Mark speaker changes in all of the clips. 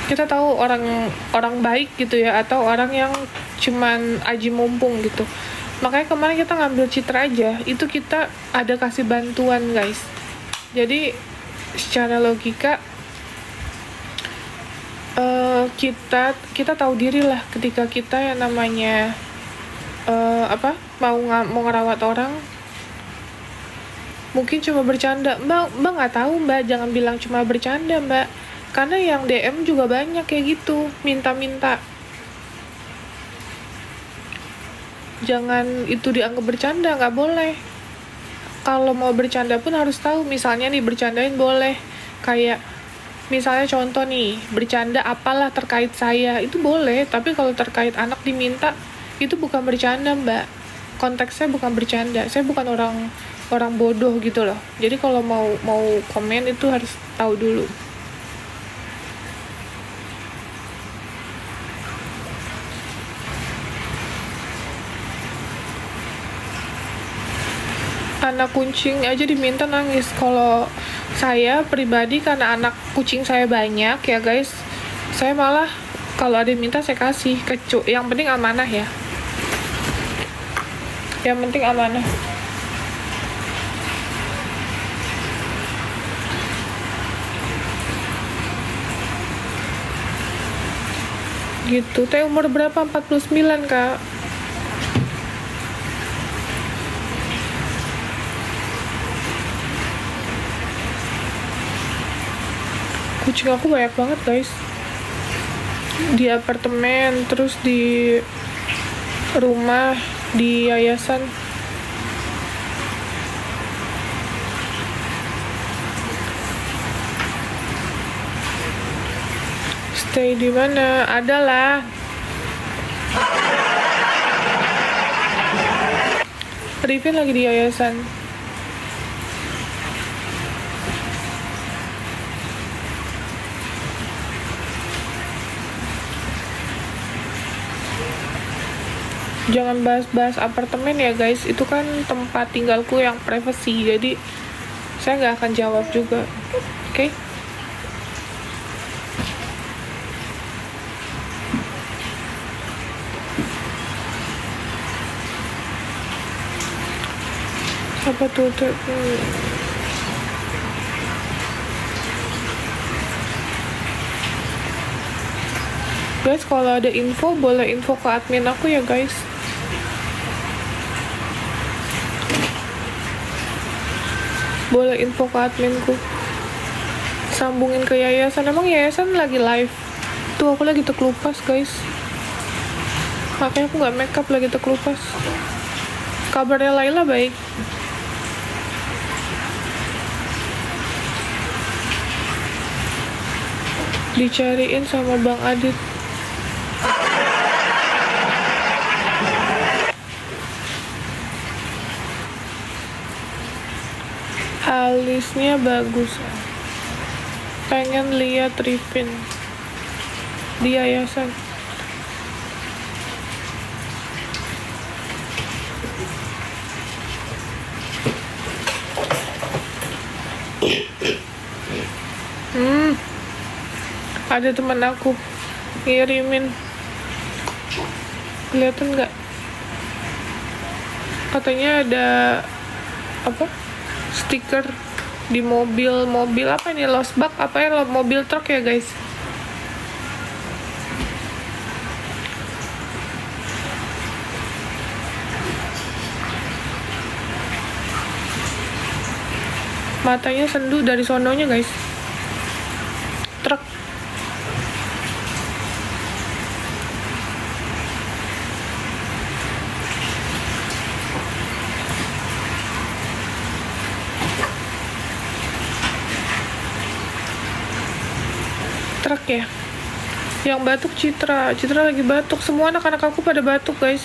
Speaker 1: kita tahu orang orang baik gitu ya, atau orang yang cuman aji mumpung gitu. Makanya kemarin kita ngambil Citra aja, itu kita ada kasih bantuan guys. Jadi secara logika kita tahu diri lah ketika kita yang namanya mau ngerawat orang, mungkin cuma bercanda. Mbak nggak tahu mbak, jangan bilang cuma bercanda mbak, karena yang DM juga banyak kayak gitu, minta-minta. Jangan itu dianggap bercanda, nggak boleh. Kalau mau bercanda pun harus tahu, misalnya nih bercandain boleh, kayak misalnya contoh nih, bercanda apalah terkait saya, itu boleh, tapi kalau terkait anak diminta, itu bukan bercanda mbak. Konteksnya bukan bercanda, saya bukan orang bodoh gitu loh. Jadi kalau mau komen itu harus tahu dulu. Anak kucing aja diminta nangis. Kalau saya pribadi, karena anak kucing saya banyak ya guys, saya malah kalau ada yang minta saya kasih. Yang penting amanah ya, yang penting amanah. Gitu. Teh umur berapa? 49 kak. Kucing aku banyak banget guys, di apartemen, terus di rumah, di yayasan. Stay di mana? Adalah Rifin lagi di yayasan. Jangan bahas-bahas apartemen ya guys, itu kan tempat tinggalku yang privacy, jadi saya nggak akan jawab juga. Oke? Apa tuh? Guys, kalau ada info boleh info ke admin aku ya guys. Boleh info ke adminku, sambungin ke yayasan. Emang yayasan lagi live tuh, aku lagi terkelupas guys, makanya aku nggak makeup, lagi terkelupas. Kabarnya Laila baik. Dicariin sama Bang Adit. Alisnya bagus, pengen lihat Rifin di yayasan. Ada teman aku ngirimin, kelihatan nggak? Katanya ada stiker di mobil apa ini, losbak apa ya, mobil truk ya guys. Matanya sendu dari sononya guys, truk. Truk ya. Yang batuk Citra lagi batuk, semua anak-anak aku pada batuk guys.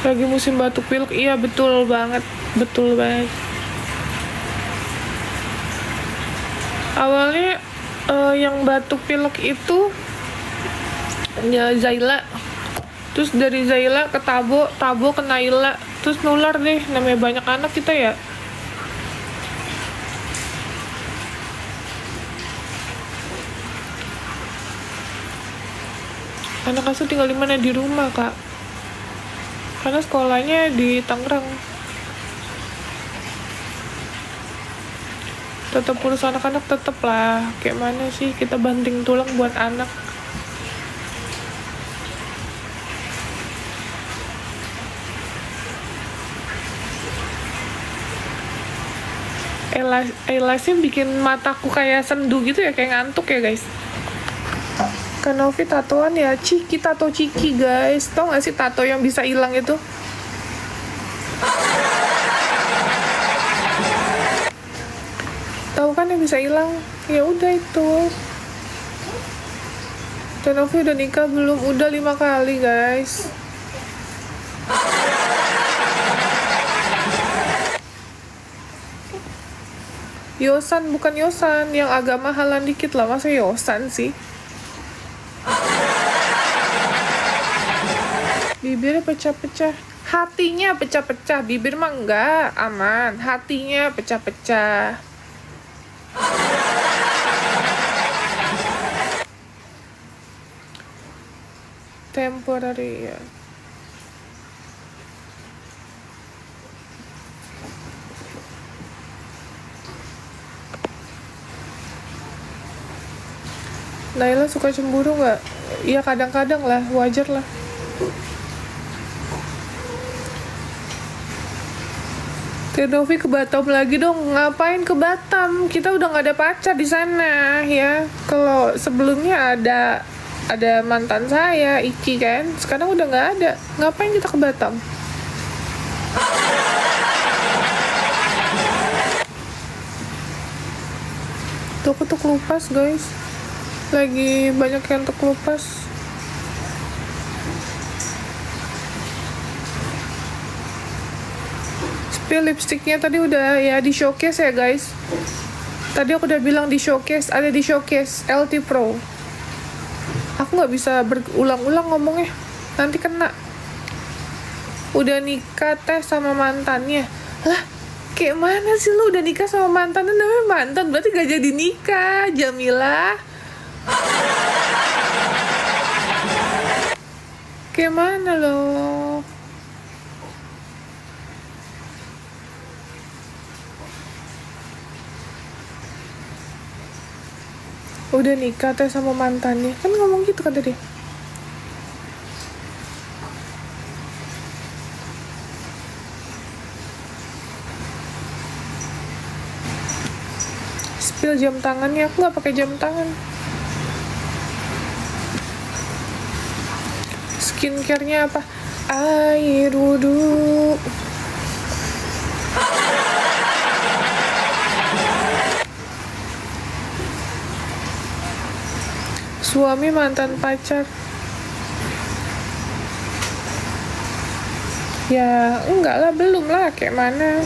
Speaker 1: Lagi musim batuk pilek, iya betul banget. Awalnya yang batuk pilek itu ya Zaila, terus dari Zaila ke Tabo, Tabo ke Naila, terus nular deh, namanya banyak anak kita ya. Anak asuh tinggal di mana? Di rumah, Kak, karena sekolahnya di Tangerang. Tetap urus anak-anak, tetep lah, kayak mana sih kita banting tulang buat anak. Eyelasnya bikin mataku kayak sendu gitu ya, kayak ngantuk ya guys. Kanovi tatoan ya, Ciki, tato Ciki guys. Tau gak sih tato yang bisa hilang itu? Tahu kan yang bisa hilang? Ya udah itu. Kanovi udah nikah belum? Udah 5 kali guys. Yosan, bukan Yosan, yang agak mahalan dikit lah. Masa Yosan sih? Bibirnya pecah-pecah, hatinya pecah-pecah, bibir mah enggak, aman, hatinya pecah-pecah. Temporary ya. Naila suka cemburu nggak? Ya kadang-kadang lah, wajar lah. Novi ke Batam lagi dong. Ngapain ke Batam? Kita udah nggak ada pacar di sana ya. Kalau sebelumnya ada mantan saya, Iki kan. Sekarang udah nggak ada. Ngapain kita ke Batam? Tuh aku tuh kelupas guys. Lagi banyak yang terkelupas. Lipstiknya tadi udah ya di showcase ya guys. Tadi aku udah bilang di showcase, ada di showcase LT Pro. Aku nggak bisa berulang-ulang ngomongnya, nanti kena. Udah nikah teh sama mantannya. Lah, kayak mana sih lu udah nikah sama mantannya? Namanya mantan, berarti gak jadi nikah, Jamila. Kayak mana loh? Udah nikah teh sama mantannya, kan ngomong gitu kan tadi. Spill jam tangannya, aku nggak pakai jam tangan. Skincare-nya apa? Air wudhu. Suami mantan pacar. Ya enggak lah, belum lah, kayak mana.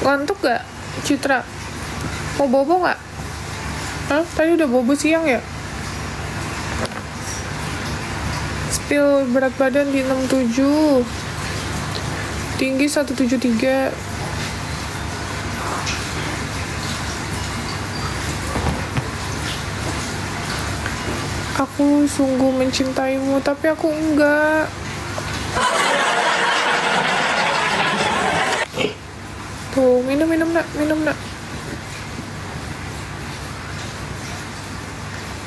Speaker 1: Ngantuk gak, Citra? Mau bobo gak? Hah? Tadi udah bobo siang ya? Spill berat badan di 67, tinggi 173. Aku sungguh mencintaimu, tapi aku enggak. Tuh, minum nak.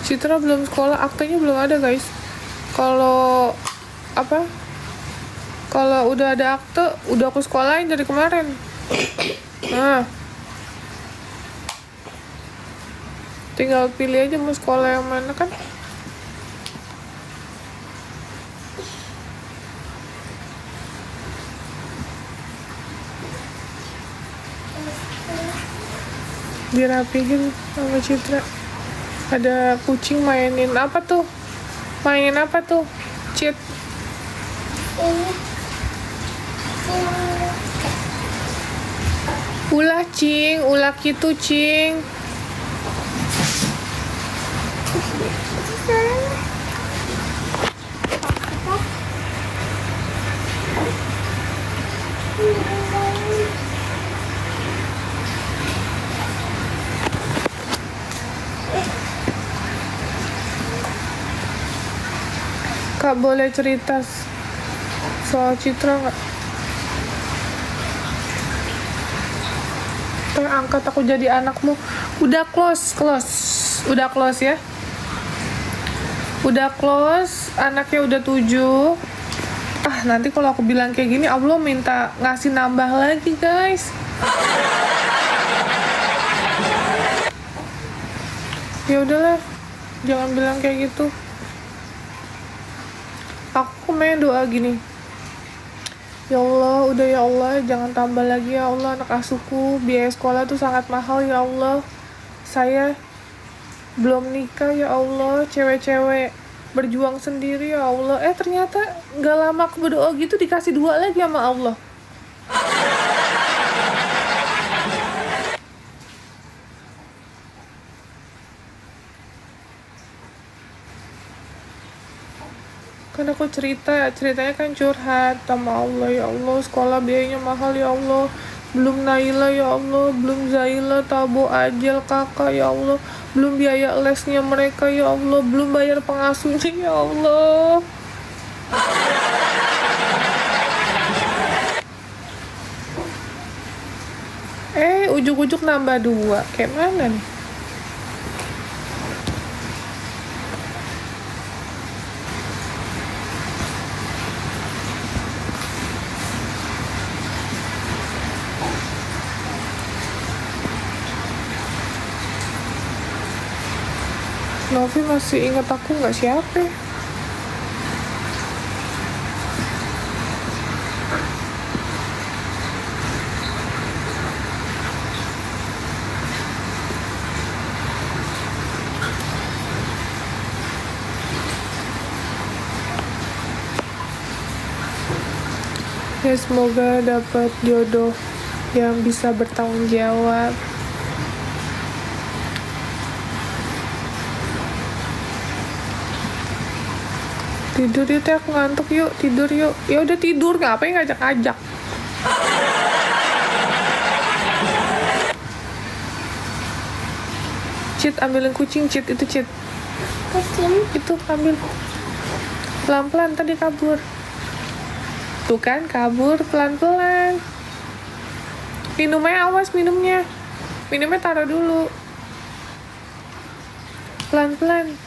Speaker 1: Citra belum sekolah, aktenya belum ada guys. Kalau udah ada akte, udah aku sekolahin dari kemarin. Nah, tinggal pilih aja mau sekolah yang mana kan. dirapihin sama Citra. Ada kucing mainin apa tuh? Mainin apa tuh? Cit. Ulah cing, ulah gitu cing. Kak boleh cerita soal Citra nggak? Angkat aku jadi anakmu. Udah close udah close ya, udah close, anaknya udah 7. Nanti kalau aku bilang kayak gini Allah minta ngasih nambah lagi guys. Ya udahlah, jangan bilang kayak gitu. Aku main doa gini, ya Allah, udah ya Allah, jangan tambah lagi ya Allah anak asuhku, biaya sekolah tuh sangat mahal ya Allah. Saya belum nikah ya Allah, cewek-cewek berjuang sendiri ya Allah. Ternyata gak lama aku berdoa gitu dikasih 2 lagi sama Allah. Kan aku ceritanya kan curhat sama Allah, ya Allah sekolah biayanya mahal ya Allah, belum Naila ya Allah, belum Zaila, Tabo, Ajel, kakak ya Allah, belum biaya lesnya mereka ya Allah, belum bayar pengasuhnya ya Allah. Ujuk-ujuk nambah 2, kayak mana nih? Novi masih ingat aku nggak? Siapa? Ya semoga dapat jodoh yang bisa bertanggung jawab. Tidur yuk teh, aku ngantuk yuk, tidur yuk. Ya udah tidur, ngapain ngajak-ngajak. Cit, ambilin kucing, Cit, itu Cit. Kucing? Itu ambil. Pelan-pelan, tadi kabur. Tuh kan, kabur pelan-pelan. Minumnya awas, minumnya taruh dulu. Pelan-pelan.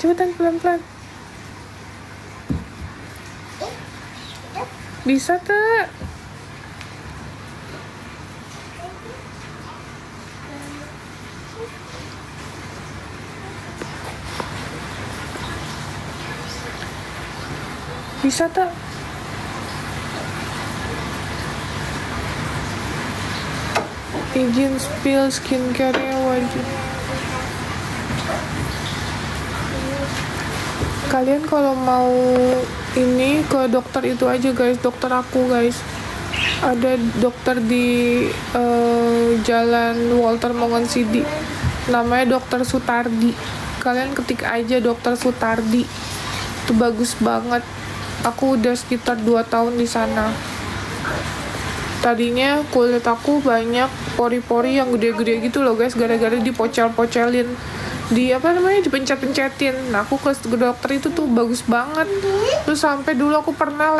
Speaker 1: Cepetan, pelan-pelan. Bisa tak? Bisa tak? Izin spill skincare-nya wajib. Kalian kalau mau ini ke dokter itu aja guys, dokter aku guys. Ada dokter di Jalan Walter Mongonsidi. Namanya Dokter Sutardi. Kalian ketik aja Dokter Sutardi. Itu bagus banget. Aku udah sekitar 2 tahun di sana. Tadinya kulit aku banyak pori-pori yang gede-gede gitu loh guys, gara-gara dipocel-pocelin, dipencet-pencetin. Nah, aku ke dokter itu tuh bagus banget. Terus sampai dulu aku pernah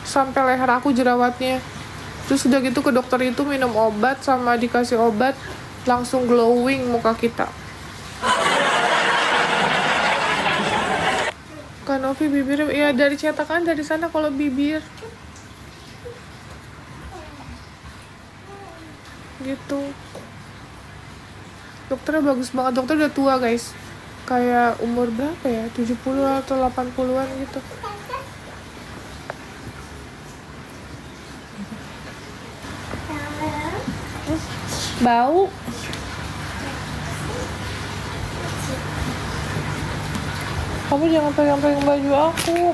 Speaker 1: sampai leher aku jerawatnya. Terus udah gitu ke dokter itu minum obat sama dikasih obat, langsung glowing muka kita. Kan Novi bibirnya ya dari cetakan dari sana kalau bibir. Gitu. Dokternya bagus banget, dokter udah tua guys, kayak umur berapa ya, 70 atau 80-an gitu. Bau. Kamu jangan pegang-pegang baju aku.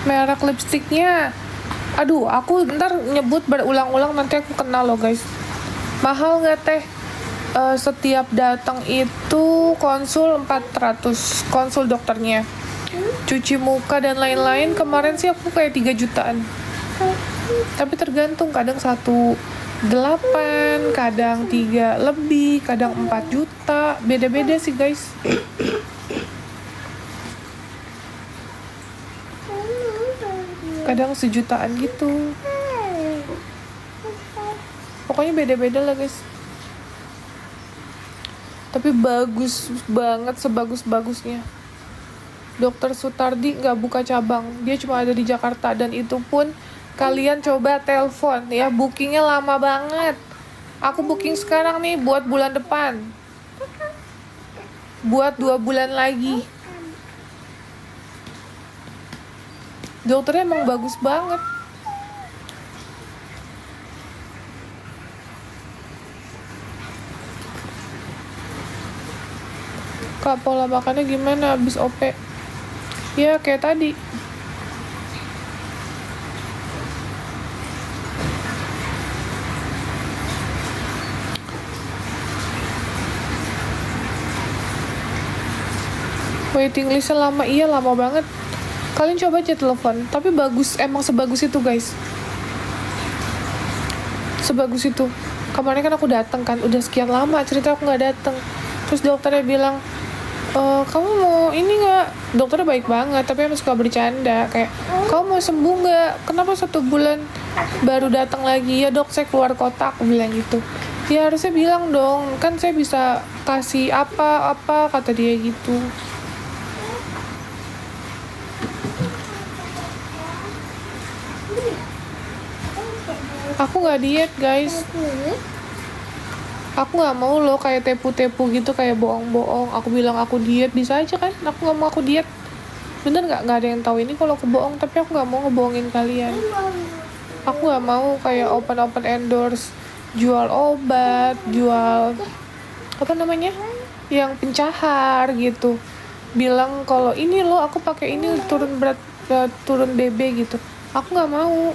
Speaker 1: Merek lipstiknya, aduh aku ntar nyebut berulang-ulang nanti aku kenal loh guys. Mahal nggak teh? Setiap datang itu konsul 400, konsul dokternya, cuci muka dan lain-lain. Kemarin sih aku kayak 3 jutaan, tapi tergantung, kadang 1,8, kadang 3 lebih, kadang 4 juta, beda-beda sih guys. Kadang sejutaan gitu, pokoknya beda-beda lah guys. Tapi bagus banget, sebagus-bagusnya. Dokter Sutardi nggak buka cabang, dia cuma ada di Jakarta, dan itu pun kalian coba telepon ya, bookingnya lama banget. Aku booking sekarang nih buat bulan depan, buat 2 bulan lagi. Dokternya emang bagus banget. Kak, pola makannya gimana abis OP? Ya kayak tadi. Waiting listnya lama, iya lama banget. Kalian coba aja telepon, tapi bagus, emang sebagus itu guys. Sebagus itu. Kemarin kan aku datang kan, udah sekian lama cerita aku nggak datang. Terus dokternya bilang, kamu mau ini nggak? Dokternya baik banget, tapi emang suka bercanda. Kayak, kamu mau sembuh nggak? Kenapa 1 bulan baru datang lagi? Ya dok, saya keluar kota, aku bilang gitu. Ya harusnya bilang dong, kan saya bisa kasih apa-apa, kata dia gitu. Aku nggak diet guys. Aku nggak mau loh kayak tepu-tepu gitu, kayak bohong-bohong. Aku bilang aku diet, bisa aja kan? Aku nggak mau aku diet. Bener nggak? Nggak ada yang tahu ini kalau aku bohong, tapi aku nggak mau ngebohongin kalian. Aku nggak mau kayak open endorse, jual obat, jual apa namanya, yang pencahar gitu. Bilang kalau ini loh aku pakai ini turun berat, turun BB gitu. Aku nggak mau,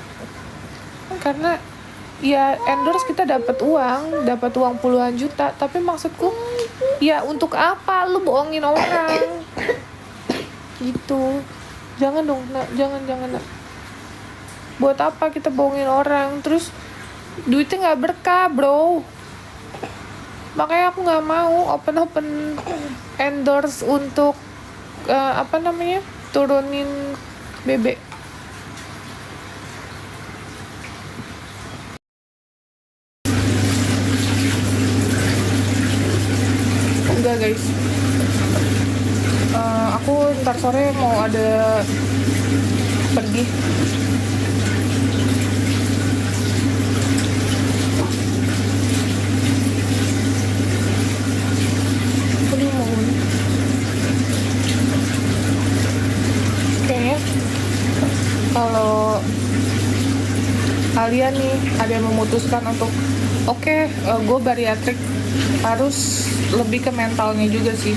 Speaker 1: karena ya endorse kita dapat uang puluhan juta, tapi maksudku ya untuk apa lu bohongin orang gitu. Jangan dong nak, jangan nak. Buat apa kita bohongin orang, terus duitnya nggak berkah bro. Makanya aku nggak mau open endorse untuk apa namanya, turunin BB. Enggak guys, aku ntar sore mau ada pergi. Aduh, mau kayaknya kalau kalian nih ada yang memutuskan untuk gue bariatrik, harus lebih ke mentalnya juga sih.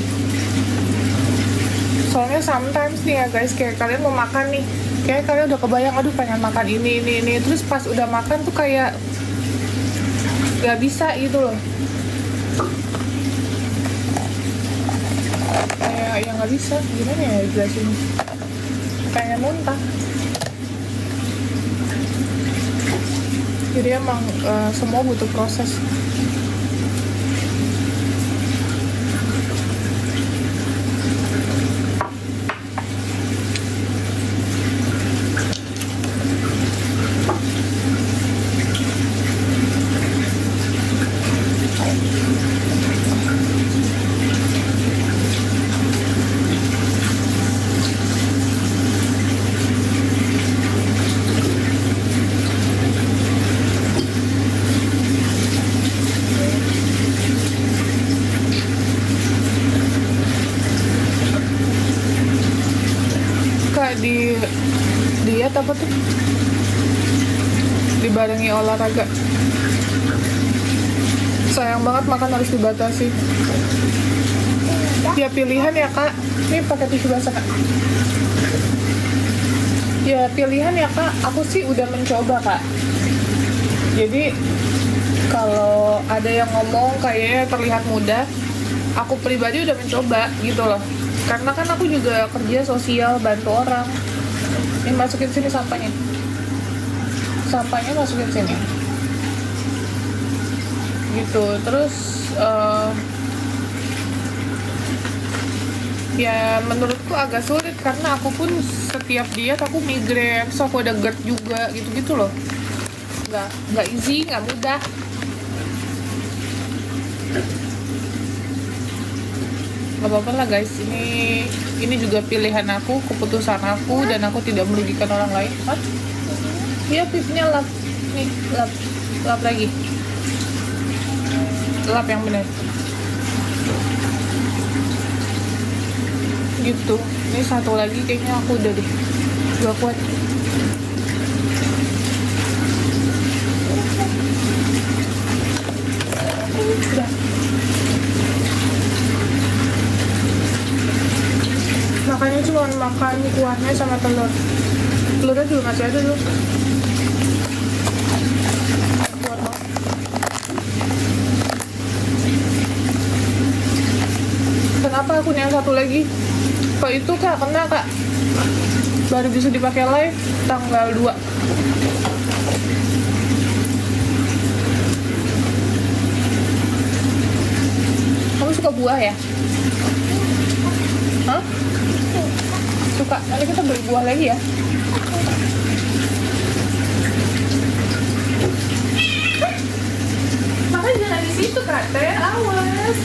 Speaker 1: Soalnya sometimes nih ya guys, kayak kalian mau makan nih, kayak kalian udah kebayang, aduh pengen makan ini, terus pas udah makan tuh kayak gak bisa gitu loh, kayak yang gak bisa, gimana ya jelasin, pengen muntah. Jadi emang semua butuh proses. apa tuh, dibarengi olahraga. Sayang banget makan harus dibatasi. Ya pilihan ya kak. Ini pakai tisu basah kak. Ya pilihan ya kak. Aku sih udah mencoba kak. Jadi kalau ada yang ngomong kayaknya terlihat mudah, aku pribadi udah mencoba gitu loh. Karena kan aku juga kerja sosial, bantu orang. Ini masukin sini sampahnya. Sampahnya masukin sini. Gitu. Terus ya menurutku agak sulit karena aku pun setiap diet aku migrain, so aku ada GERD juga gitu-gitu loh. Nggak easy, nggak mudah. Nggak apa-apa lah guys, ini juga pilihan aku, keputusan aku, dan aku tidak merugikan orang lain. Hah? Iya, pipinya lap. Nih, lap lagi. Lap yang benar. Gitu. Ini satu lagi kayaknya aku udah deh. Gak kuat. Udah. Makanya cuma makan kuahnya sama telur. Telurnya juga masih ada tuh. Kenapa aku yang satu lagi? Kok itu kak, kena kak. Baru bisa dipakai live tanggal 2. Kamu suka buah ya? Hah? Suka. Nanti kita beli buah lagi ya. Makanya jangan di situ kak, teh. Awas.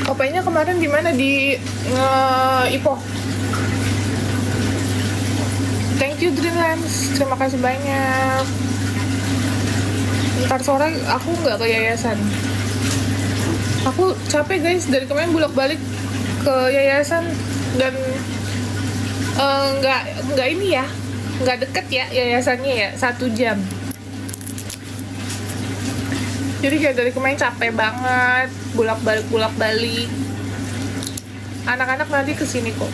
Speaker 1: Kopainya kemarin gimana di Ipoh? Thank you Dreamlands, terima kasih banyak. Ntar sore aku nggak ke yayasan. Aku capek guys, dari kemarin bolak-balik ke yayasan dan nggak ini ya, nggak deket ya yayasannya ya, 1 jam. Jadi kayak dari kemarin capek banget, bolak-balik. Anak-anak nanti kesini kok.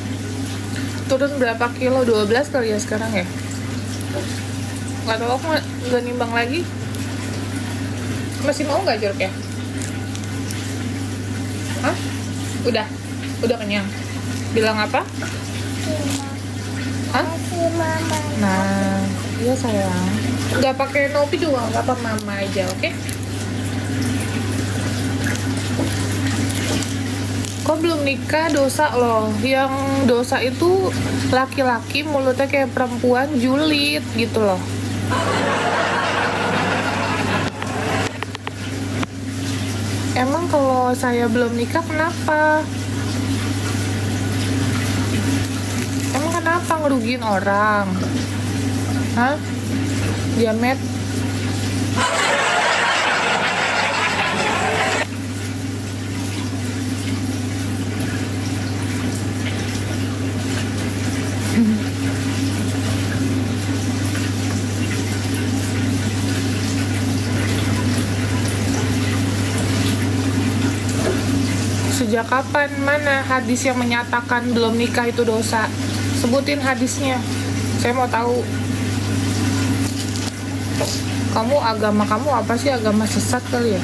Speaker 1: Turun berapa kilo? 12 kali ya sekarang ya. Gak tau, aku gak nimbang lagi. Masih mau gak jeruk ya? Hah? Udah kenyang. Bilang apa? Hah? Nah, iya sayang. Gak pakai Nopi juga, gak apa mama aja, oke? Okay? Kok belum nikah? Dosa loh. Yang dosa itu laki-laki mulutnya kayak perempuan, julid gitu loh. Emang kalau saya belum nikah kenapa? Emang kenapa ngerugiin orang? Hah? Jamet? Sejak kapan? Mana hadis yang menyatakan belum nikah itu dosa? Sebutin hadisnya. Saya mau tahu. Agama kamu apa sih? Agama sesat kali ya?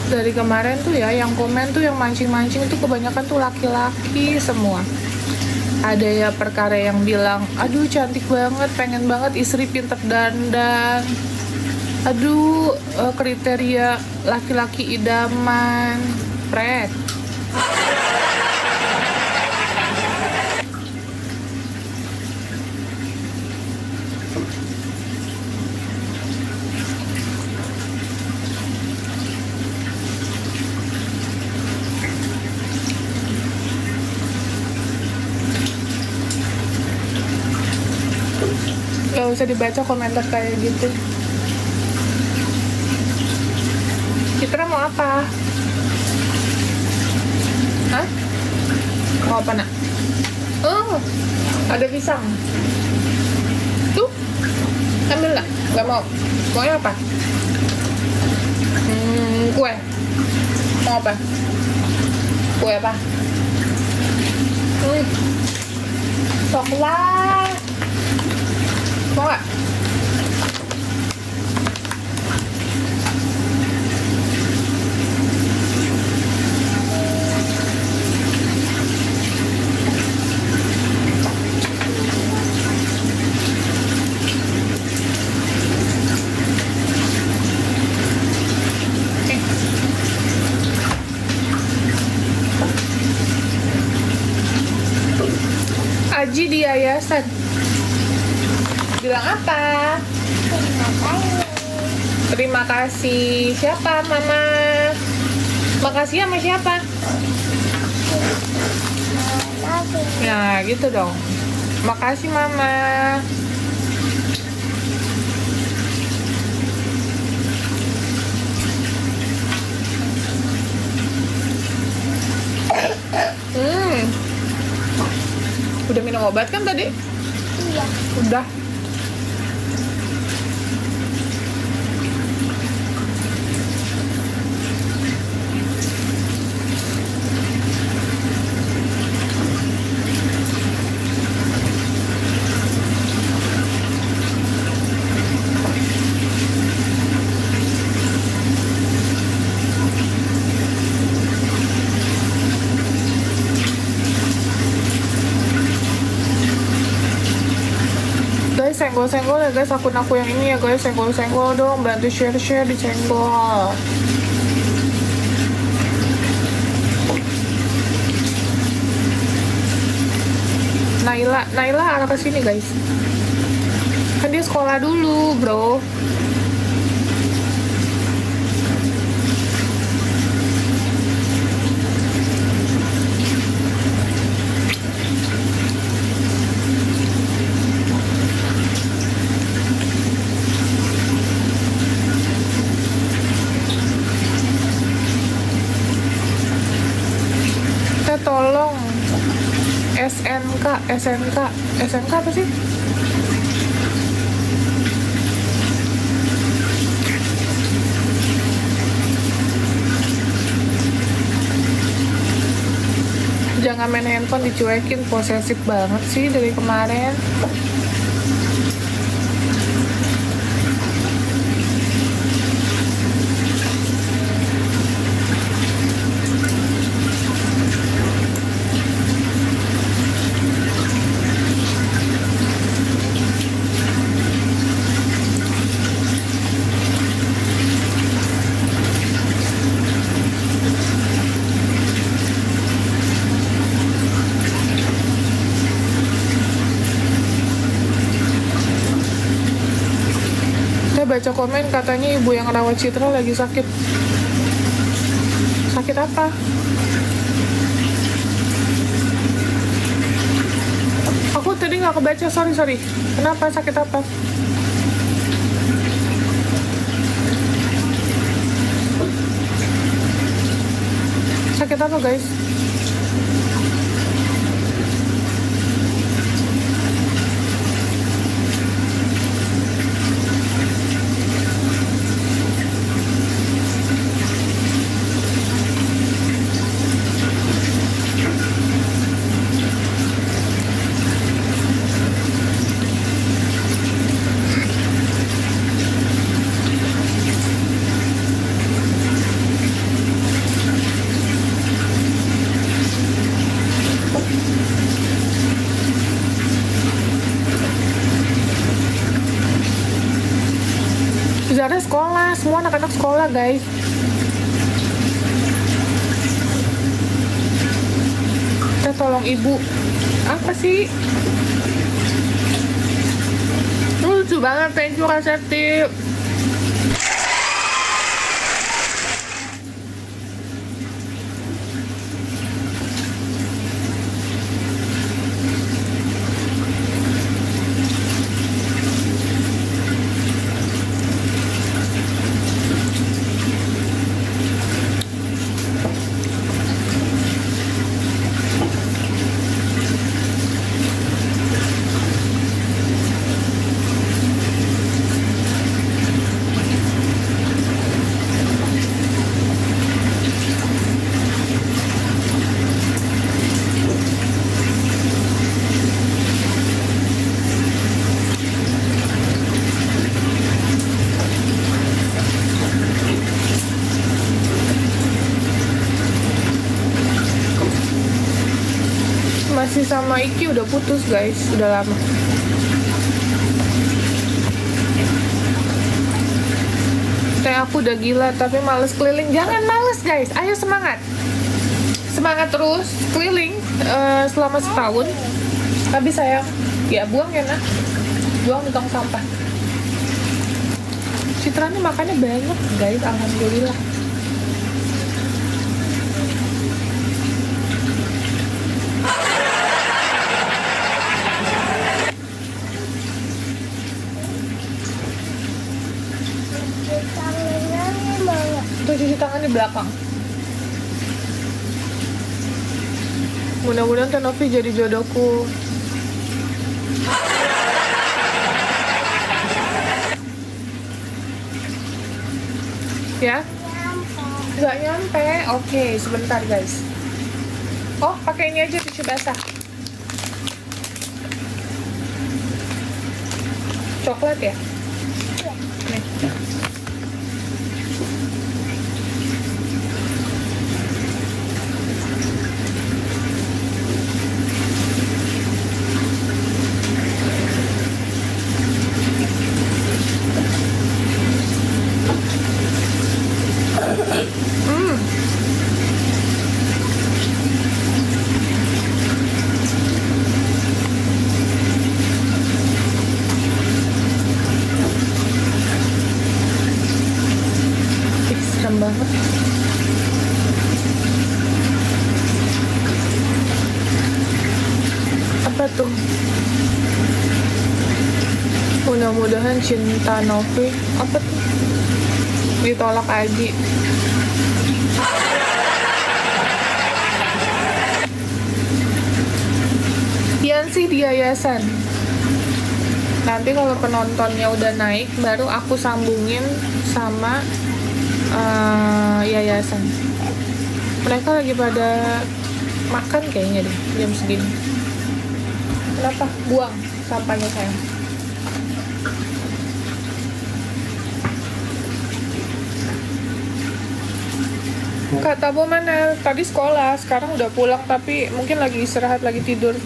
Speaker 1: Dari kemarin tuh ya, yang komen tuh, yang mancing-mancing itu kebanyakan tuh laki-laki semua. Ada ya perkara yang bilang, aduh cantik banget, pengen banget istri pinter dandan. Aduh, kriteria laki-laki idaman. Pret. Gak usah dibaca komentar kayak gitu. Citra mau apa? Hah? Mau apa, nak? Oh, ada pisang. Tuh, ambil lah. Gak mau. Maunya apa? Kue. Mau apa? Kue apa? Coklat. Mau gak? Aji di yayasan. Bilang apa? Terima kasih. Siapa, Mama? Makasih sama siapa? Nah, gitu dong. Makasih, Mama. Udah minum obat kan tadi?
Speaker 2: Iya.
Speaker 1: Udah. Guys, senggol-senggol ya guys, akun aku yang ini ya guys, senggol-senggol dong, bantu share-share di senggol. Naila arah ke sini guys. Kan dia sekolah dulu, bro. Tolong SNK apa sih? Jangan main handphone dicuekin, posesif banget sih dari kemarin. Baca komen katanya ibu yang rawat Citra lagi sakit. Sakit apa? Aku tadi nggak kebaca, sorry. Kenapa, sakit apa? Sakit apa guys? Zara sekolah, semua anak-anak sekolah guys. Kita tolong ibu. Apa sih? Lucu banget, thank you Rasepti. sama Iki udah putus guys, udah lama. Kayak aku udah gila tapi males keliling. Jangan males guys, ayo semangat. Semangat terus keliling selama setahun. Tapi sayang, ya buang ya nak. Buang di tong sampah. Citra nih makannya banyak guys, alhamdulillah. Tuh cuci tangan di belakang. Mudah-mudahan Teh Novi jadi jodohku. Ya? Nggak nyampe. Oke, sebentar guys. Oh, pakai ini aja tisu basah. Coklat ya? Nih. Serem banget. Apa tuh? Mudah-mudahan cinta Novi. Apa tuh? Ditolak Aji. Pian sih di yayasan. Nanti kalau penontonnya udah naik, baru aku sambungin sama yayasan. Mereka lagi pada makan kayaknya deh jam segini. Kenapa? Buang sampahnya sayang. Kata Bu mana? Tadi sekolah, sekarang udah pulang tapi mungkin lagi istirahat, lagi tidur.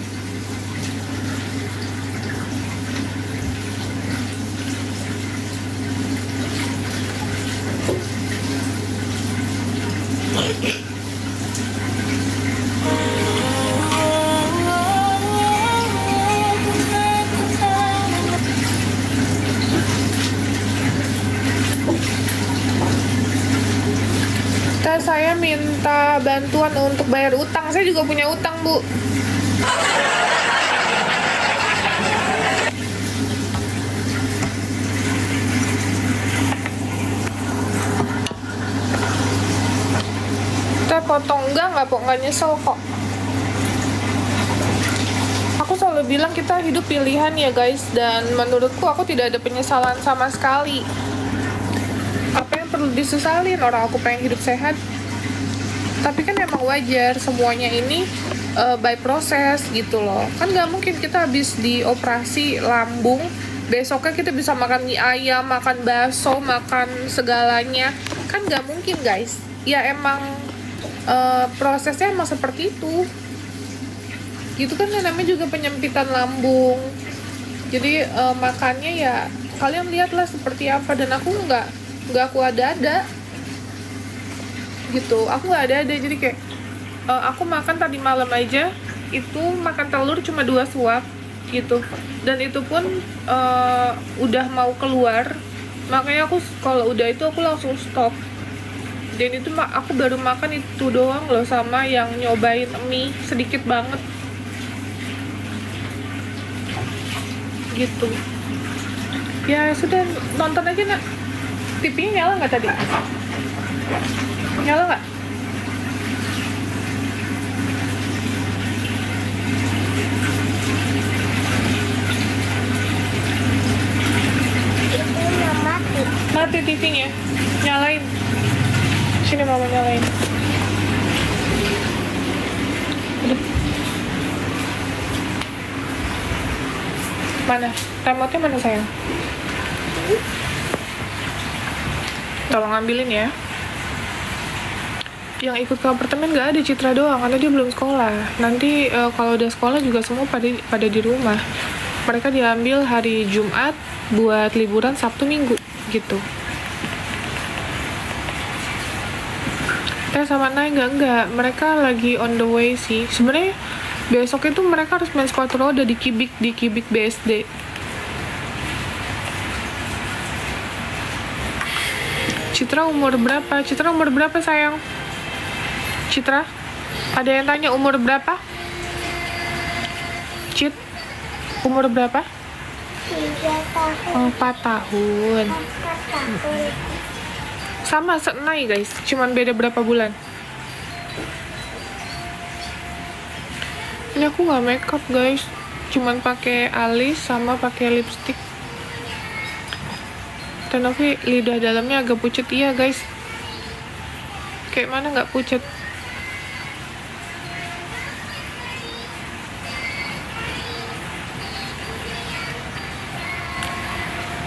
Speaker 1: Saya minta bantuan untuk bayar utang. Saya juga punya utang, Bu. Kita potong nggak kok, nggak nyesel kok. Aku selalu bilang kita hidup pilihan ya guys, dan menurutku aku tidak ada penyesalan sama sekali. Apa yang perlu disesalin? Orang aku pengen hidup sehat. Tapi kan emang wajar semuanya ini by proses gitu loh. Kan nggak mungkin kita habis dioperasi lambung besoknya kita bisa makan mie ayam, makan bakso, makan segalanya. Kan nggak mungkin guys. Ya emang prosesnya emang seperti itu. Gitu kan namanya juga penyempitan lambung. Jadi makannya ya kalian lihatlah seperti apa. Dan aku nggak aku ada gitu, aku nggak ada jadi kayak aku makan tadi malam aja itu makan telur cuma 2 suap gitu, dan itu pun udah mau keluar, makanya aku kalau udah itu aku langsung stop. Dan itu aku baru makan itu doang loh, sama yang nyobain mie sedikit banget gitu. Ya sudah, nonton aja nak. TV-nya nyala nggak tadi? Nyala nggak? Mati TV-nya. Nyalain. Sini mama nyalain. Udah. Mana? Remote-nya mana sayang? Tolong ambilin ya. yang ikut ke apartemen nggak ada Citra doang karena dia belum sekolah. Nanti kalau udah sekolah juga semua pada di rumah. Mereka diambil hari Jumat buat liburan Sabtu Minggu gitu. Sama Nay enggak. Mereka lagi on the way sih. Sebenarnya besok itu mereka harus main sepatu roda di Kibik BSD. Citra umur berapa sayang? Citra? Ada yang tanya umur berapa? Cit? Umur berapa?
Speaker 2: 3 tahun.
Speaker 1: 4 tahun.
Speaker 2: 4 tahun.
Speaker 1: Sama Nay guys, cuman beda berapa bulan. Ini aku nggak makeup guys, cuman pakai alis sama pakai lipstick. Tapi lidah dalamnya agak pucet iya guys. Kayak mana nggak pucet?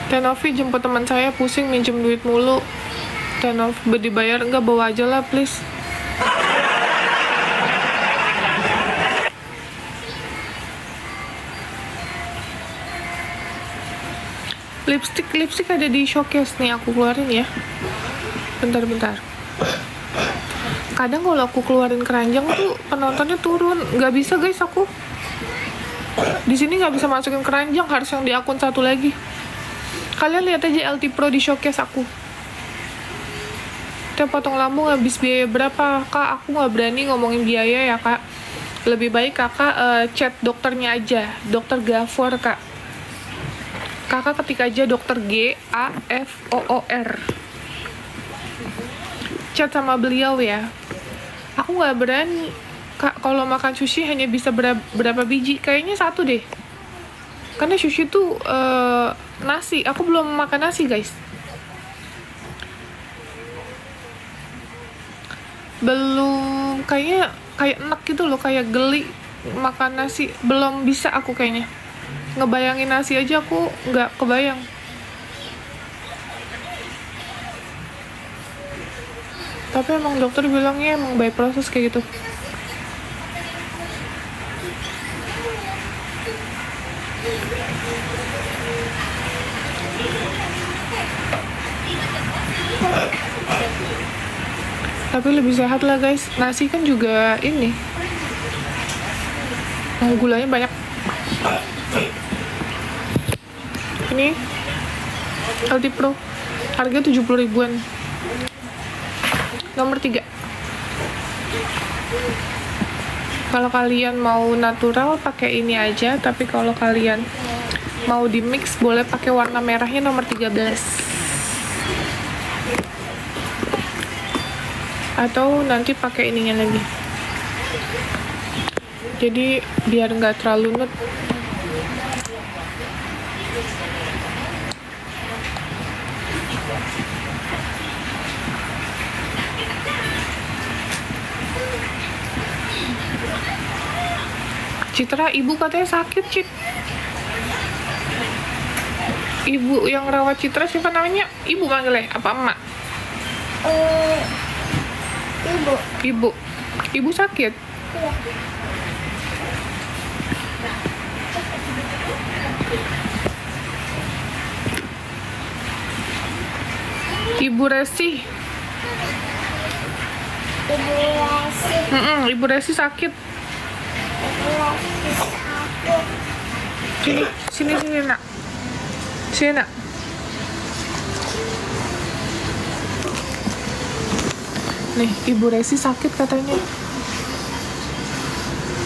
Speaker 1: Tenovi jemput teman saya pusing minjem duit mulu. Tenovi dibayar enggak, bawa aja lah please. Lipstick ada di showcase nih, aku keluarin ya. Bentar. Kadang kalau aku keluarin keranjang tuh penontonnya turun, nggak bisa guys aku. Di sini nggak bisa masukin keranjang, harus yang di akun satu lagi. Kalian lihat aja LT Pro di showcase aku. Kita potong lambung habis biaya berapa? Kak, aku nggak berani ngomongin biaya ya kak. Lebih baik kakak chat dokternya aja, dokter Gafor kak. Kakak ketik aja dokter Gafoor. Chat sama beliau ya. Aku nggak berani kak, kalau makan sushi hanya bisa berapa biji? Kayaknya 1 deh. Karena sushi tuh nasi. Aku belum makan nasi guys. Belum, kayak enak gitu loh, kayak geli makan nasi. Belum bisa aku kayaknya. Ngebayangin nasi aja aku nggak kebayang. Tapi emang dokter bilangnya emang by proses kayak gitu. Tapi lebih sehat lah guys. Nasi kan juga ini gulanya banyak. Ini LT Pro harga 70 ribuan. Nomor 3. Kalau kalian mau natural pakai ini aja, tapi kalau kalian mau di mix boleh pakai warna merahnya nomor 13. Atau nanti pakai ininya lagi. Jadi biar nggak terlalu nude. Citra, ibu katanya sakit, Cit. Ibu yang rawat Citra siapa namanya? Ibu manggilnya? Apa emak?
Speaker 2: Ibu.
Speaker 1: Ibu sakit?
Speaker 2: Iya.
Speaker 1: Ibu Resi. Ibu Resi sakit. Sini nak. Sini nak. Nih, Ibu Resi sakit katanya.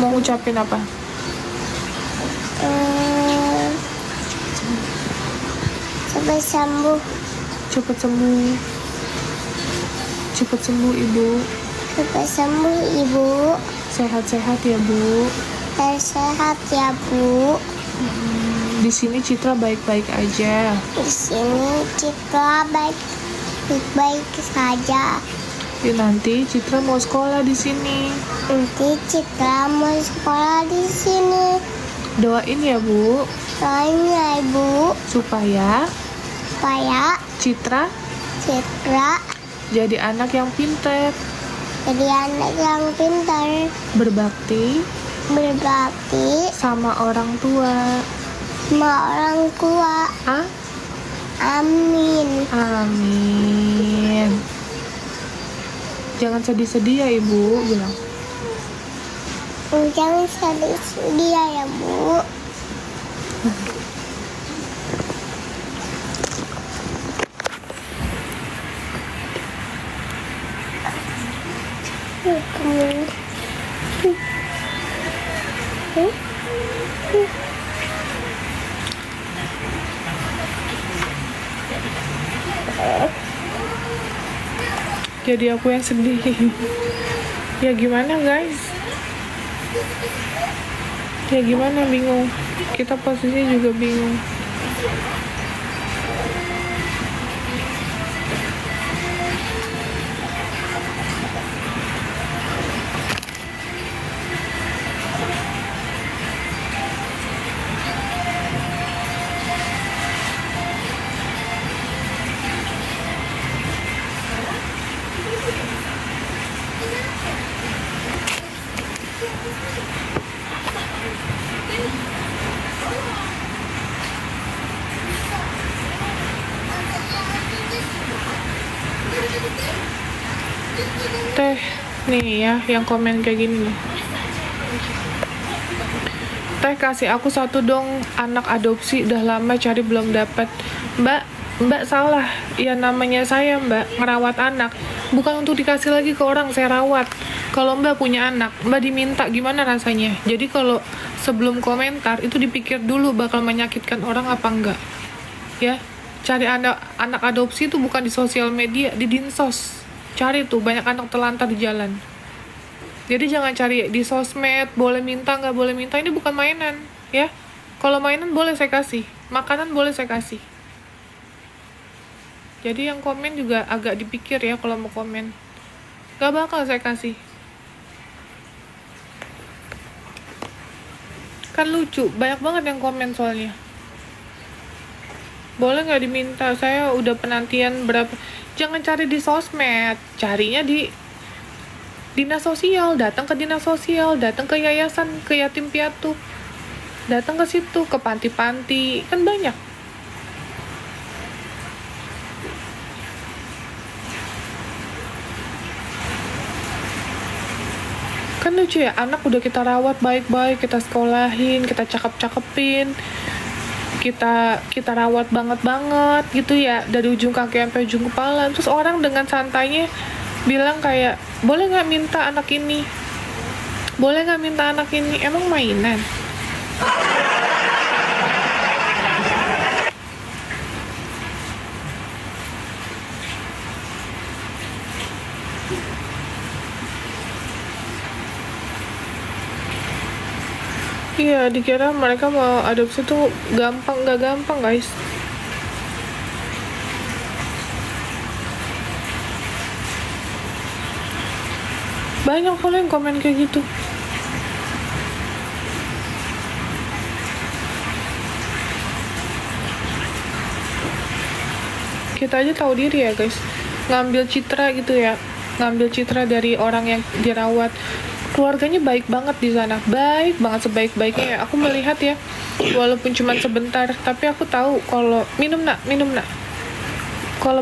Speaker 1: Mau ngucapin apa?
Speaker 2: Cepat sembuh.
Speaker 1: Cepat sembuh. Cepat sembuh, Ibu.
Speaker 2: Cepat sembuh, Ibu.
Speaker 1: Sehat-sehat ya, Bu.
Speaker 2: Sehat ya, Bu.
Speaker 1: Di sini Citra baik-baik aja.
Speaker 2: Di sini Citra baik-baik saja.
Speaker 1: Ya, nanti Citra mau sekolah di sini.
Speaker 2: Nanti Citra mau sekolah di sini.
Speaker 1: Doain ya, Bu.
Speaker 2: Doain ya, Ibu.
Speaker 1: Supaya
Speaker 2: Supaya
Speaker 1: Citra
Speaker 2: Citra
Speaker 1: jadi anak yang pintar.
Speaker 2: jadi anak yang pintar,
Speaker 1: berbakti
Speaker 2: sama
Speaker 1: orang tua.
Speaker 2: orang tua. Amin.
Speaker 1: Amin. Jangan sedih-sedih ya Ibu, bilang.
Speaker 2: Jangan sedih ya Bu.
Speaker 1: Jadi aku yang sedih. Ya gimana guys? Ya gimana, bingung. Kita posisinya juga bingung. Teh, nih ya, yang komen kayak gini nih. Teh, kasih aku satu dong, anak adopsi udah lama cari belum dapat. Mbak salah. Ya namanya saya Mbak, ngerawat anak. Bukan untuk dikasih lagi ke orang, saya rawat. Kalau Mbak punya anak, Mbak diminta gimana rasanya? Jadi kalau sebelum komentar, itu dipikir dulu bakal menyakitkan orang apa enggak. Ya, cari anak adopsi itu bukan di sosial media, di dinsos. Cari tuh, banyak anak telantar di jalan. Jadi jangan cari di sosmed, boleh minta, nggak boleh minta. Ini bukan mainan, ya. Kalau mainan boleh saya kasih, makanan boleh saya kasih. Jadi yang komen juga agak dipikir ya kalau mau komen. Gak bakal saya kasih. Kan lucu, banyak banget yang komen soalnya. Boleh nggak diminta? Saya udah penantian berapa. Jangan cari di sosmed, carinya di dinas sosial. Datang ke dinas sosial, datang ke yayasan, ke yatim piatu, datang ke situ, ke panti-panti, kan banyak. Kan lucu ya, anak udah kita rawat baik-baik, kita sekolahin, kita cakep-cakepin, kita rawat banget gitu ya, dari ujung kaki sampai ujung kepala. Terus orang dengan santainya bilang kayak, boleh nggak minta anak ini, boleh nggak minta anak ini. Emang mainan? Iya, dikira mereka mau adopsi tuh gampang. Nggak gampang guys. Banyak kali yang komen kayak gitu. Kita aja tahu diri ya guys, ngambil citra gitu ya, ngambil citra dari orang yang dirawat. Keluarganya baik banget di sana, baik banget, sebaik-baiknya ya. Aku melihat ya, walaupun cuma sebentar, tapi aku tahu kalau minum nak, kalau